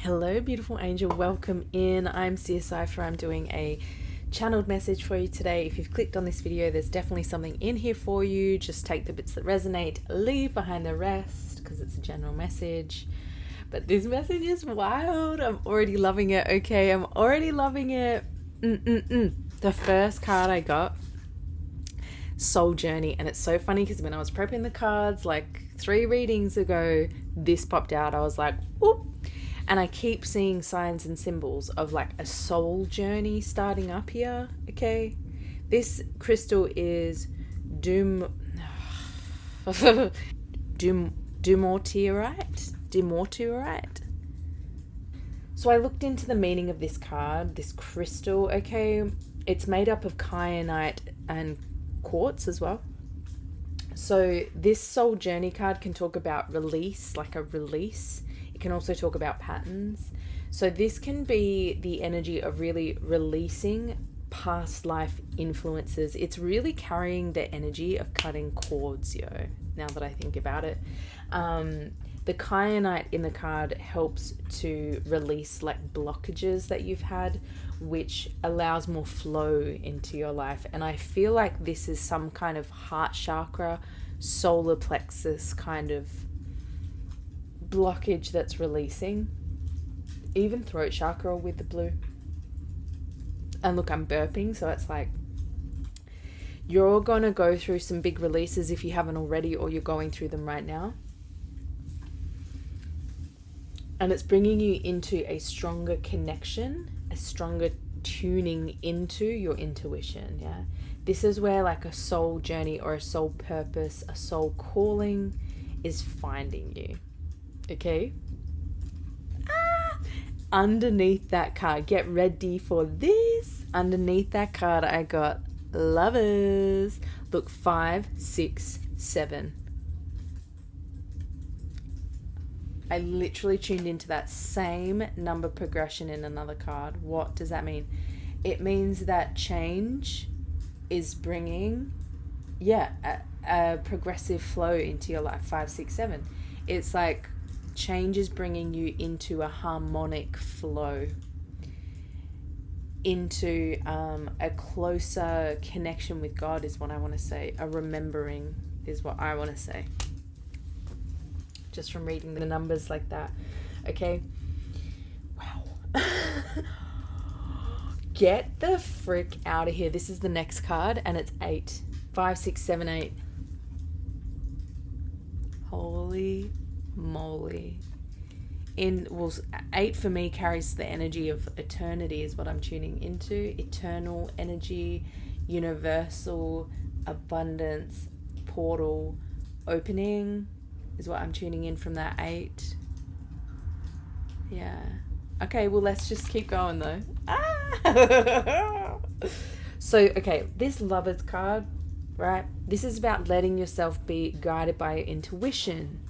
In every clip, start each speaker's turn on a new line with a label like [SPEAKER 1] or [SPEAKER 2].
[SPEAKER 1] Hello, beautiful angel. Welcome in. I'm CSI. I'm doing a channeled message for you today. If you've clicked on this video, there's definitely something in here for you. Just take the bits that resonate, leave behind the rest, because it's a general message. But this message is wild. I'm already loving it. Okay, I'm already loving it. The first card I got, Soul Journey. And it's so funny because when I was prepping the cards like 3 readings ago, this popped out. I was like, oop. And I keep seeing signs and symbols of like a soul journey starting up here. Okay. This crystal is Dumortierite. So I looked into the meaning of this card, this crystal. Okay. It's made up of kyanite and quartz as well. So this soul journey card can talk about release, like a release. It can also talk about patterns. So this can be the energy of really releasing past life influences. It's really carrying the energy of cutting cords, now that I think about it. The kyanite in the card helps to release like blockages that you've had, which allows more flow into your life. And I feel like this is some kind of heart chakra, solar plexus kind of blockage that's releasing. Even throat chakra with the blue. And look, I'm burping, so it's like you're going to go through some big releases if you haven't already, or you're going through them right now. And it's bringing you into a stronger connection, a stronger tuning into your intuition. This is where like a soul journey or a soul purpose, a soul calling is finding you. Okay. Underneath that card, get ready for this. Underneath that card, I got lovers. Look, 5, 6, 7. I literally tuned into that same number progression in another card. What does that mean? It means that change is bringing, a progressive flow into your life. 5, 6, 7. It's like change is bringing you into a harmonic flow, into a closer connection with God is what I want to say. A remembering is what I want to say. Just from reading the numbers like that. Okay. Wow. Get the frick out of here. This is the next card and it's 8. 5, 6, 7, 8. Holy moly. 8 for me carries the energy of eternity is what I'm tuning into. Eternal energy, universal, abundance, portal, opening is what I'm tuning in from that 8. Yeah. Okay, well, let's just keep going though. So, okay, this Lovers card, right? This is about letting yourself be guided by your intuition.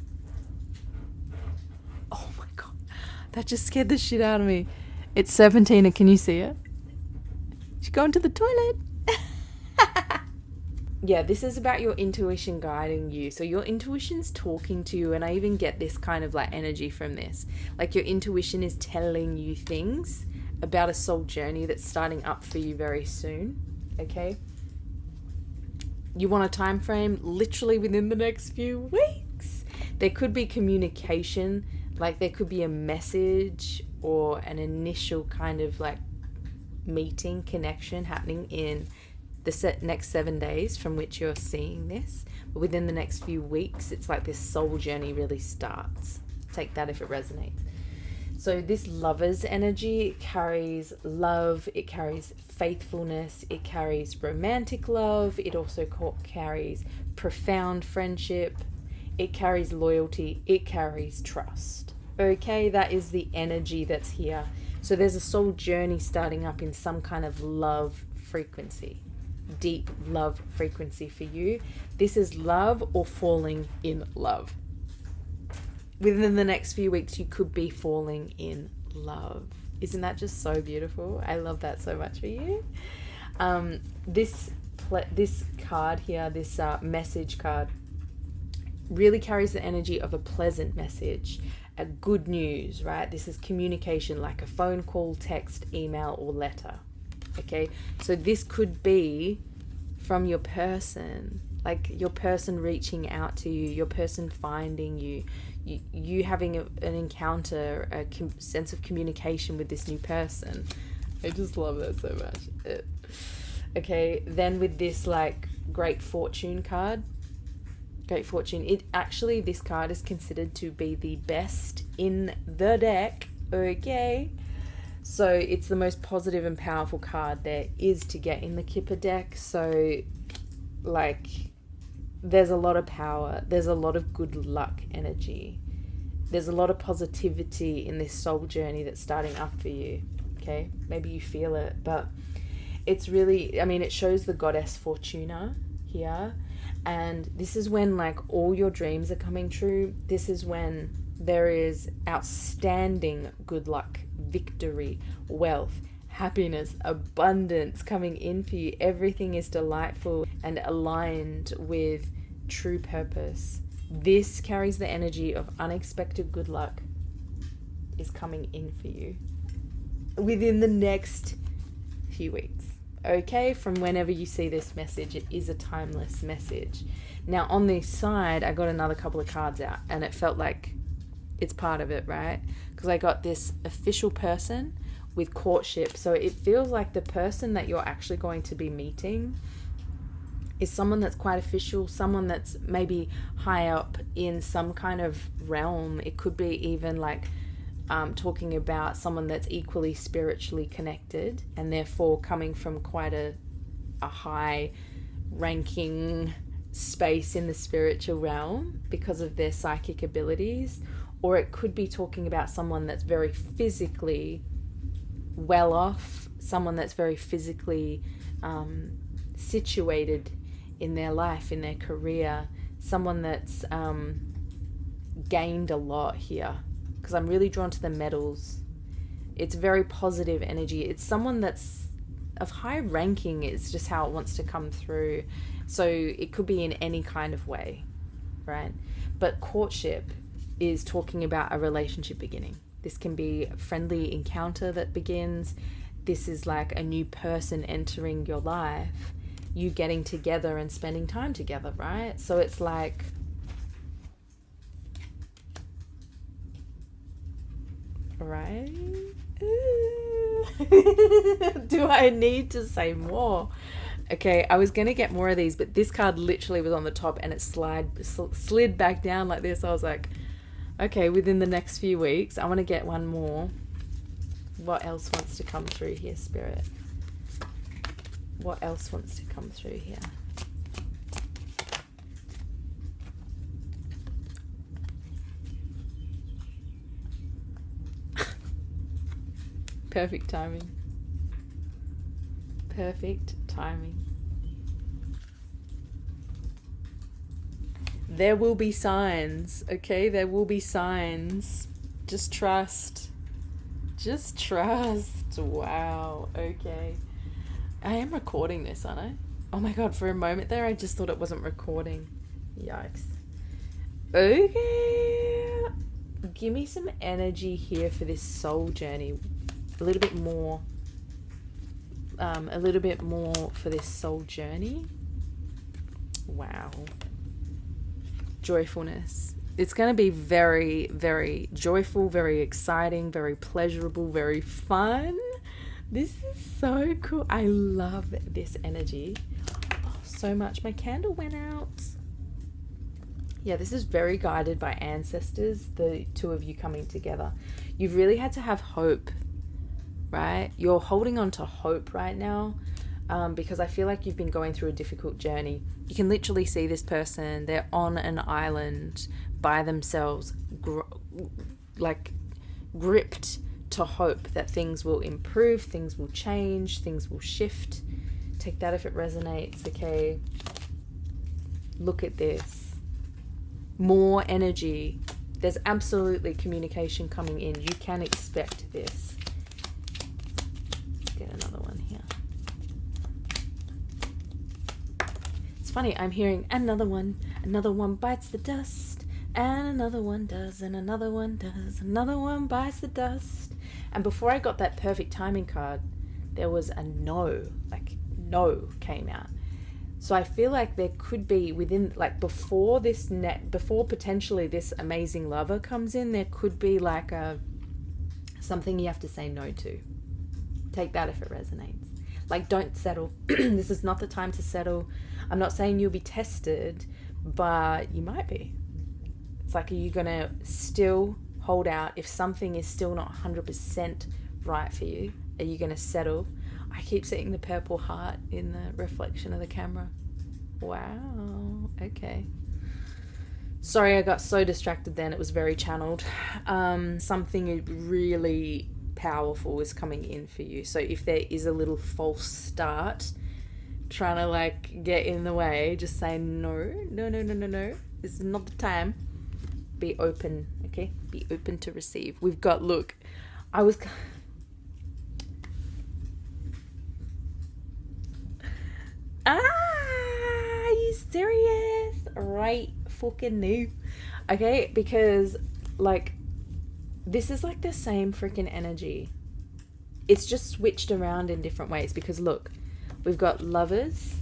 [SPEAKER 1] Oh my God. That just scared the shit out of me. It's Serpentina. Can you see it? She's going to the toilet. Yeah, this is about your intuition guiding you. So your intuition's talking to you, and I even get this kind of like energy from this. Like your intuition is telling you things about a soul journey that's starting up for you very soon. Okay? You want a time frame literally within the next few weeks. There could be communication, like there could be a message or an initial kind of like meeting, connection happening in the next 7 days from which you're seeing this. But within the next few weeks, it's like this soul journey really starts. Take that if it resonates. So this Lovers energy carries love, it carries faithfulness, it carries romantic love, it also carries profound friendship, it carries loyalty, it carries trust. Okay, that is the energy that's here. So there's a soul journey starting up in some kind of love frequency. Deep love frequency for you. This is love or falling in love. Within the next few weeks, you could be falling in love. Isn't that just so beautiful? I love that so much for you. This card here, this message card, really carries the energy of a pleasant message, a good news, right? This is communication, like a phone call, text, email, or letter. Okay, so this could be from your person, like your person reaching out to you, your person finding you, you having an encounter, a sense of communication with this new person. I just love that so much. Okay, then with this like Great Fortune card, Great Fortune, this card is considered to be the best in the deck. Okay, so it's the most positive and powerful card there is to get in the Kipper deck. So like there's a lot of power, there's a lot of good luck energy, there's a lot of positivity in this soul journey that's starting up for you. Okay, maybe you feel it, but it's really, I mean, it shows the goddess Fortuna here, and this is when like all your dreams are coming true. This is when there is outstanding good luck, victory, wealth, happiness, abundance coming in for you. Everything is delightful and aligned with true purpose. This carries the energy of unexpected good luck is coming in for you within the next few weeks. Okay, from whenever you see this message, it is a timeless message. Now on this side, I got another couple of cards out, and it felt like it's part of it, right? Because I got this official person with courtship. So it feels like the person that you're actually going to be meeting is someone that's quite official, someone that's maybe high up in some kind of realm. It could be even like talking about someone that's equally spiritually connected and therefore coming from quite a high ranking space in the spiritual realm because of their psychic abilities. Or it could be talking about someone that's very physically well off, someone that's very physically situated in their life, in their career, someone that's gained a lot here. Because I'm really drawn to the metals. It's very positive energy. It's someone that's of high ranking. It's just how it wants to come through. So it could be in any kind of way, right? But courtship is talking about a relationship beginning. This can be a friendly encounter that begins. This is like a new person entering your life, you getting together and spending time together, right? So it's like, right? Do I need to say more? Okay, I was going to get more of these, but this card literally was on the top and it slid back down like this. I was like, okay, within the next few weeks, I want to get one more. What else wants to come through here, Spirit? What else wants to come through here? Perfect timing. Perfect timing. There will be signs, okay? There will be signs. Just trust. Just trust. Wow, okay. I am recording this, aren't I? Oh my god, for a moment there, I just thought it wasn't recording. Yikes. Okay. Give me some energy here for this soul journey. A little bit more for this soul journey. Wow. Joyfulness. It's going to be very, very joyful, very exciting, very pleasurable, very fun. This is so cool. I love this energy so much. My candle went out. Yeah, this is very guided by ancestors, the two of you coming together. You've really had to have hope, right? You're holding on to hope right now because I feel like you've been going through a difficult journey. You can literally see this person. They're on an island by themselves, gripped to hope that things will improve, things will change, things will shift. Take that if it resonates, okay? Look at this. More energy. There's absolutely communication coming in. You can expect this. Let's get another one here. It's funny, I'm hearing another one bites the dust, And another one does, and another one does, another one bites the dust. And before I got that perfect timing card, there was a no, like no came out. So I feel like there could be within, like before potentially this amazing lover comes in, there could be like something you have to say no to. Take that if it resonates. Like, don't settle. This is not the time to settle. I'm not saying you'll be tested, but you might be. It's like, are you going to still hold out if something is still not 100% right for you? Are you going to settle? I keep seeing the purple heart in the reflection of the camera. Wow. Okay. Sorry, I got so distracted then. It was very channeled. Something really powerful is coming in for you. So if there is a little false start trying to like get in the way, just say no. This is not the time. Be open, okay? Be open to receive. We've got, look, are you serious? Right fucking no. Okay, because like this is like the same freaking energy. It's just switched around in different ways because look, we've got lovers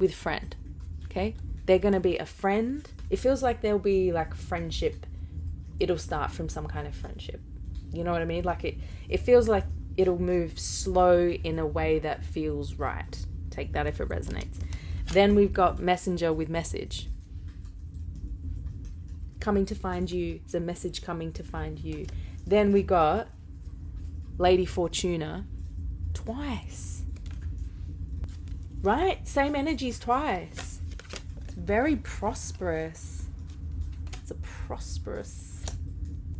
[SPEAKER 1] with friend. Okay? They're going to be a friend. It feels like there'll be like friendship. It'll start from some kind of friendship. You know what I mean? Like it feels like it'll move slow in a way that feels right. Take that if it resonates. Then we've got messenger with message. Coming to find you. It's a message coming to find you. Then we got Lady Fortuna twice. Right? Same energies twice. It's very prosperous. It's a prosperous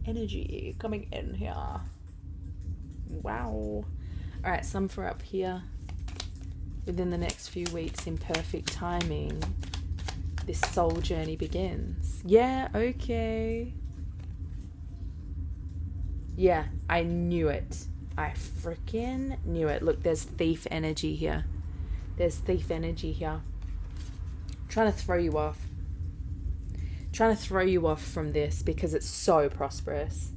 [SPEAKER 1] energy coming in here. Wow. All right, some for up here. Within the next few weeks, in perfect timing, this soul journey begins. Yeah, okay. Yeah, I knew it. I freaking knew it. Look, there's thief energy here. There's thief energy here. Trying to throw you off. Trying to throw you off from this because it's so prosperous.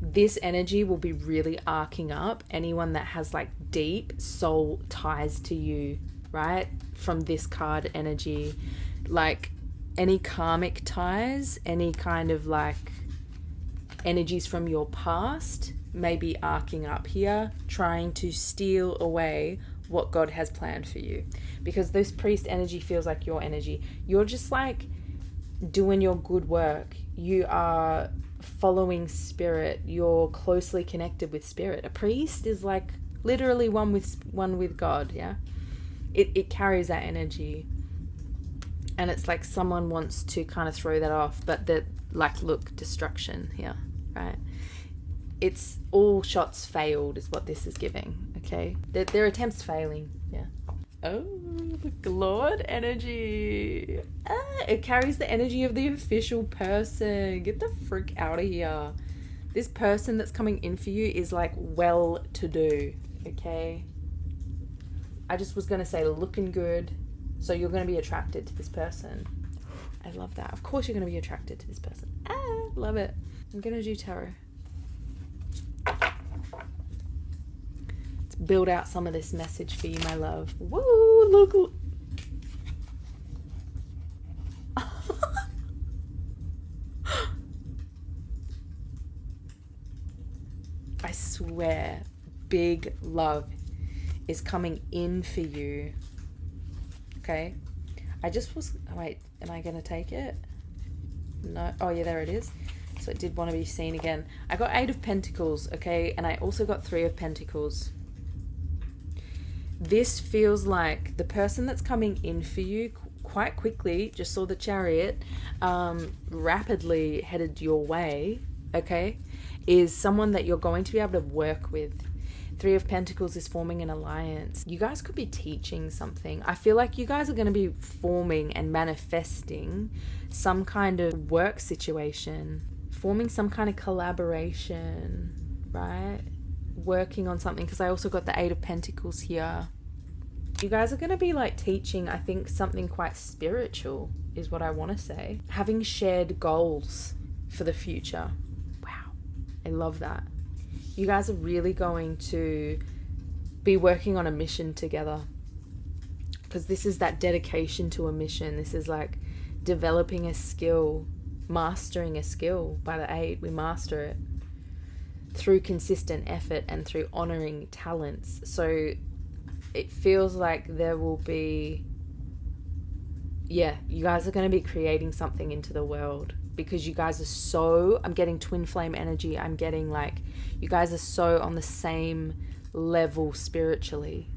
[SPEAKER 1] This energy will be really arcing up anyone that has like deep soul ties to you, right? From this card energy, like any karmic ties, any kind of like energies from your past may be arcing up here, trying to steal away what God has planned for you. Because this priest energy feels like your energy. You're just like doing your good work. You are following spirit. You're closely connected with spirit. A priest is like literally one with God. Yeah, it carries that energy, and it's like someone wants to kind of throw that off, but that like, look, destruction here, right? It's all shots failed is what this is giving. Okay, their attempts failing. Yeah. Oh, the Lord energy. It carries the energy of the official person. Get the frick out of here. This person that's coming in for you is like well-to-do, okay? I just was going to say looking good, so you're going to be attracted to this person. I love that. Of course you're going to be attracted to this person. Love it. I'm going to do tarot. Build out some of this message for you, my love. Woo, look. I swear, big love is coming in for you. Okay? Wait, am I going to take it? No. Oh, yeah, there it is. So it did want to be seen again. I got 8 of Pentacles, okay? And I also got 3 of Pentacles. This feels like the person that's coming in for you quite quickly, just saw the Chariot, rapidly headed your way, okay, is someone that you're going to be able to work with. 3 of Pentacles is forming an alliance. You guys could be teaching something. I feel like you guys are going to be forming and manifesting some kind of work situation, forming some kind of collaboration, right? Working on something, because I also got the 8 of Pentacles here. You guys are going to be like teaching, I think, something quite spiritual. is what I want to say. Having shared goals for the future. Wow, I love that. You guys are really going to be working on a mission together, because this is that dedication to a mission. This is like developing a skill, mastering a skill. By the 8, we master it through consistent effort and through honoring talents. So it feels like there will be, you guys are going to be creating something into the world, because you guys are so, I'm getting twin flame energy. I'm getting like, you guys are so on the same level spiritually,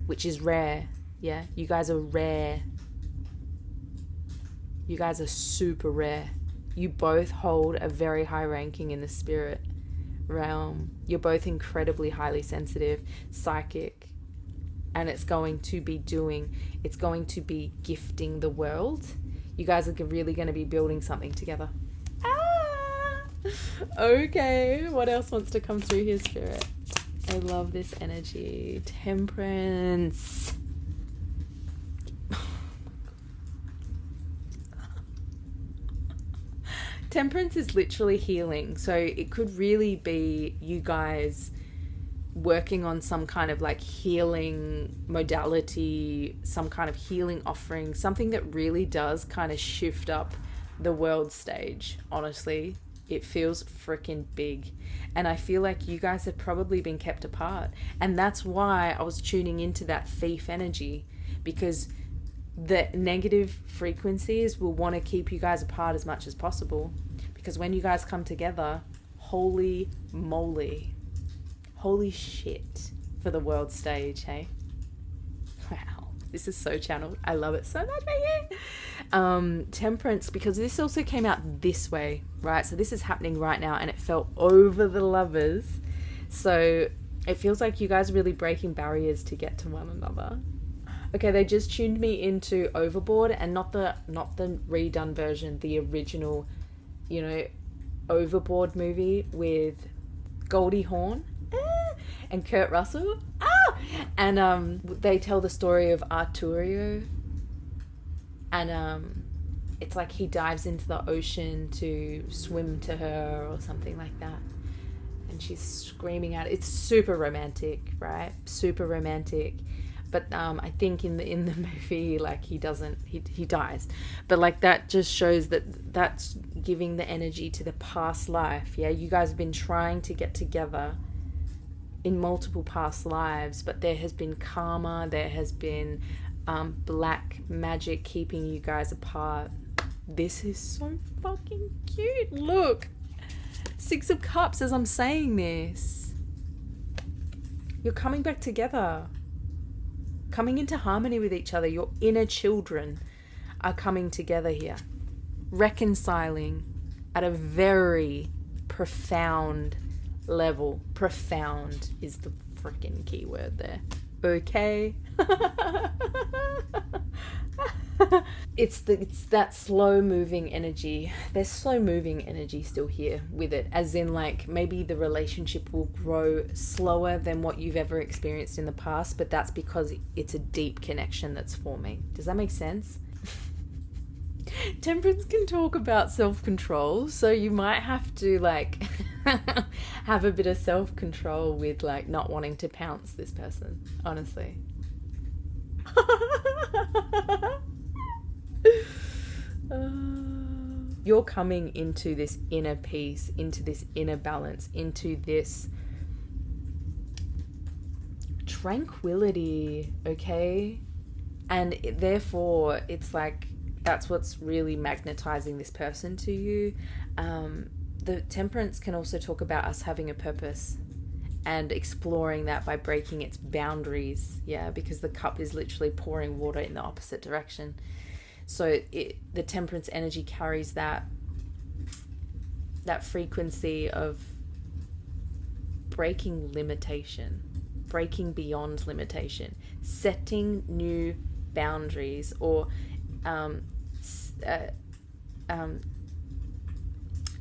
[SPEAKER 1] which is rare. Yeah, you guys are rare. You guys are super rare. You both hold a very high ranking in the spirit realm. You're both incredibly highly sensitive, psychic, and it's going to be gifting the world. You guys are really going to be building something together. Okay, what else wants to come through here, Spirit? I love this energy. Temperance. Temperance is literally healing. So it could really be you guys working on some kind of like healing modality, some kind of healing offering, something that really does kind of shift up the world stage. Honestly, it feels freaking big. And I feel like you guys have probably been kept apart. And that's why I was tuning into that thief energy, because the negative frequencies will want to keep you guys apart as much as possible. Because when you guys come together, holy moly, holy shit for the world stage, hey? Wow, this is so channeled. I love it so much right here. Temperance, because this also came out this way, right? So this is happening right now, and it fell over the lovers. So it feels like you guys are really breaking barriers to get to one another. Okay, they just tuned me into Overboard, and not the redone version, the original, Overboard movie with Goldie Hawn and Kurt Russell. And they tell the story of Arturo, and it's like he dives into the ocean to swim to her or something like that, and she's screaming out. It's super romantic, right? Super romantic. But I think in the movie, like, he dies. But like, that just shows that that's giving the energy to the past life. Yeah, you guys have been trying to get together in multiple past lives, but there has been karma, there has been black magic keeping you guys apart. This is so fucking cute. Look, 6 of Cups as I'm saying this. You're coming back together. Coming into harmony with each other. Your inner children are coming together here. Reconciling at a very profound level. Profound is the freaking key word there. Okay? It's that slow moving energy. There's slow moving energy still here with it, as in like maybe the relationship will grow slower than what you've ever experienced in the past, but that's because it's a deep connection that's forming. Does that make sense? Temperance can talk about self-control, so you might have to like have a bit of self-control with like not wanting to pounce this person, honestly. You're coming into this inner peace, into this inner balance, into this tranquility, okay? And therefore, it's like, that's what's really magnetizing this person to you. The temperance can also talk about us having a purpose and exploring that by breaking its boundaries, yeah, because the cup is literally pouring water in the opposite direction. So the temperance energy carries that frequency of breaking limitation, breaking beyond limitation, setting new boundaries, or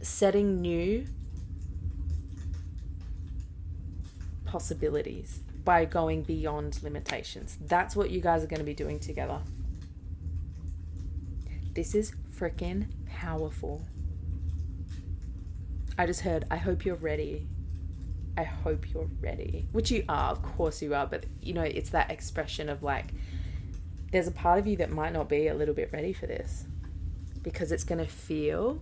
[SPEAKER 1] setting new possibilities by going beyond limitations. That's what you guys are going to be doing together. This is freaking powerful. I just heard, I hope you're ready. I hope you're ready. Which you are, of course you are. But, you know, it's that expression of like, there's a part of you that might not be a little bit ready for this. Because it's going to feel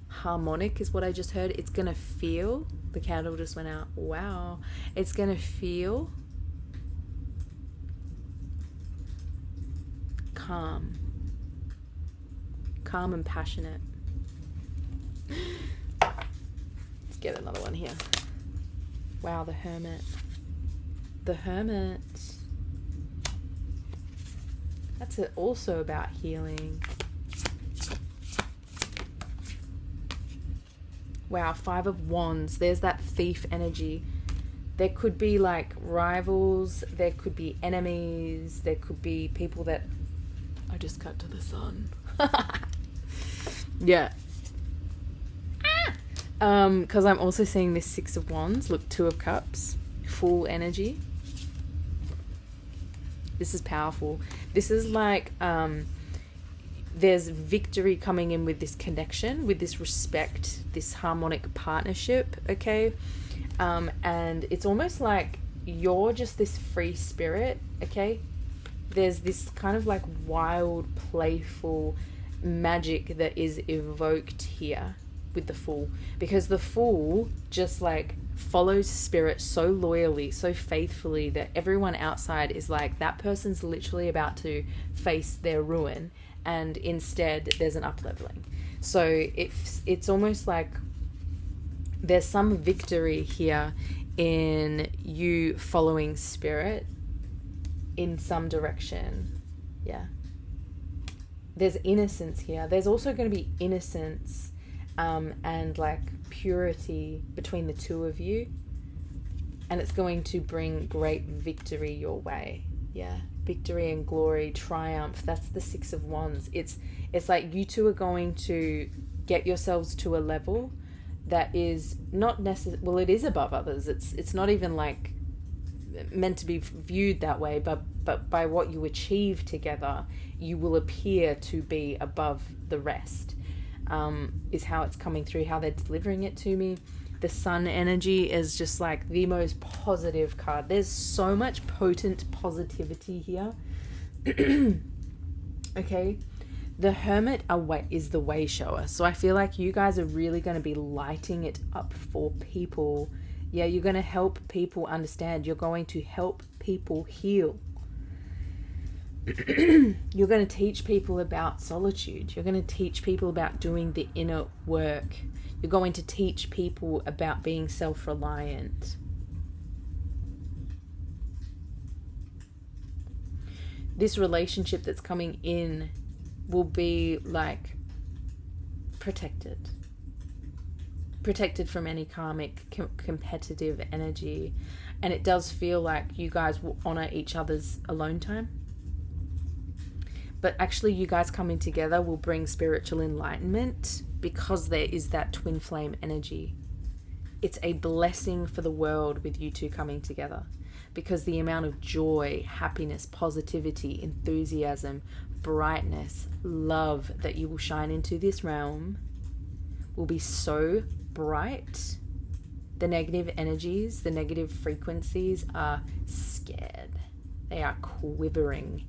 [SPEAKER 1] harmonic is what I just heard. It's going to feel, the candle just went out. Wow. It's going to feel calm. Calm and passionate. Let's get another one here. Wow, the Hermit. The Hermit. That's also about healing. Wow, Five of Wands. There's that thief energy. There could be like rivals. There could be enemies. There could be people that... I just cut to the sun. Yeah. Because I'm also seeing this Six of Wands. Look, Two of Cups. Full energy. This is powerful. This is like... there's victory coming in with this connection, with this respect, this harmonic partnership, okay? And it's almost like you're just this free spirit, okay? There's this kind of like wild, playful magic that is evoked here with the Fool. Because the Fool just like follows spirit so loyally, so faithfully that everyone outside is like, that person's literally about to face their ruin. And instead there's an up-leveling. So it's almost like there's some victory here in you following spirit in some direction. Yeah. There's innocence here. There's also going to be innocence and like purity between the two of you. And it's going to bring great victory your way. Yeah. Victory and glory, triumph. That's the Six of Wands. It's like you two are going to get yourselves to a level that is not necessarily, well, it is above others. It's not even like meant to be viewed that way, but by what you achieve together, you will appear to be above the rest. Is how it's coming through, how they're delivering it to me. The Sun energy is just like the most positive card. There's so much potent positivity here. Okay. The Hermit is the way shower. So I feel like you guys are really going to be lighting it up for people. Yeah, you're going to help people understand. You're going to help people heal. You're going to teach people about solitude. You're going to teach people about doing the inner work. You're going to teach people about being self-reliant. This relationship that's coming in will be like protected from any karmic competitive energy. And it does feel like you guys will honor each other's alone time. But actually you guys coming together will bring spiritual enlightenment because there is that twin flame energy. It's a blessing for the world with you two coming together, because the amount of joy, happiness, positivity, enthusiasm, brightness, love that you will shine into this realm will be so bright. The negative energies, the negative frequencies are scared. They are quivering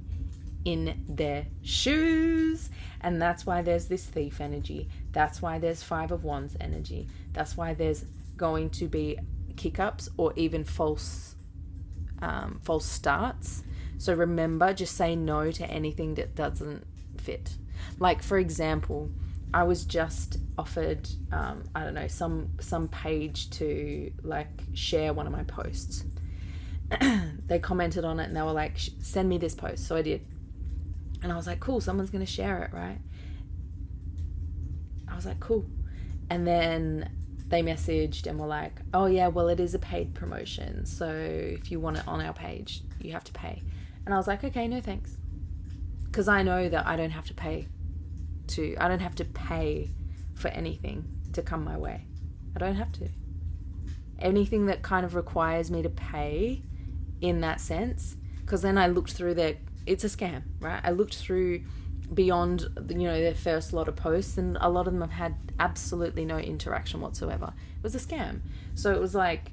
[SPEAKER 1] in their shoes. And that's why there's this thief energy. That's why there's Five of Wands energy. That's why there's going to be kick-ups or even false starts. So remember, just say no to anything that doesn't fit. Like, for example, I was just offered, I don't know, some page to like share one of my posts. They commented on it and they were like, send me this post. So I did. And I was like, cool, someone's going to share it, right? I was like, cool. And then they messaged and were like, oh yeah, well, it is a paid promotion. So if you want it on our page, you have to pay. And I was like, okay, no thanks. Because I know that I don't have to pay for anything to come my way. I don't have to. Anything that kind of requires me to pay in that sense, because then I looked through it's a scam, right? I looked through beyond, their first lot of posts, and a lot of them have had absolutely no interaction whatsoever. It was a scam. So it was like,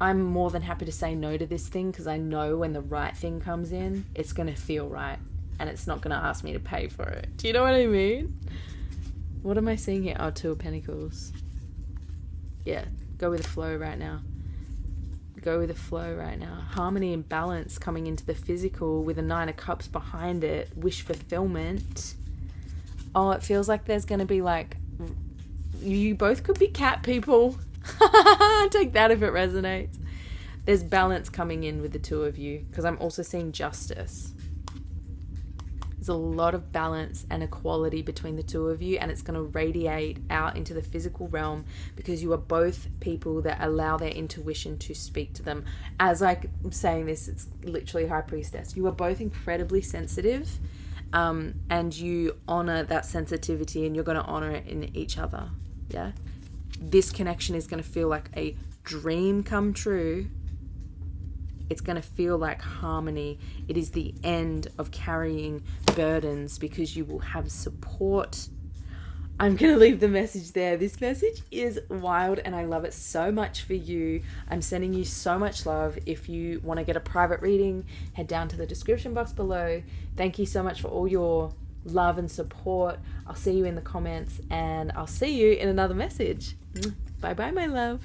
[SPEAKER 1] I'm more than happy to say no to this thing, because I know when the right thing comes in, it's going to feel right, and it's not going to ask me to pay for it. Do you know what I mean? What am I seeing here? Oh, Two of Pentacles. Yeah, go with the flow right now. Go with the flow right now. Harmony and balance coming into the physical with a Nine of Cups behind it. Wish fulfillment. Oh, it feels like there's going to be like, you both could be cat people. Take that if it resonates. There's balance coming in with the two of you, because I'm also seeing justice. There's a lot of balance and equality between the two of you, and it's going to radiate out into the physical realm, because you are both people that allow their intuition to speak to them. As I'm saying this, it's literally High Priestess. You are both incredibly sensitive, and you honor that sensitivity, and you're going to honor it in each other. Yeah. This connection is going to feel like a dream come true. It's going to feel like harmony. It is the end of carrying burdens, because you will have support. I'm going to leave the message there. This message is wild, and I love it so much for you. I'm sending you so much love. If you want to get a private reading, head down to the description box below. Thank you so much for all your love and support. I'll see you in the comments, and I'll see you in another message. Bye bye, my love.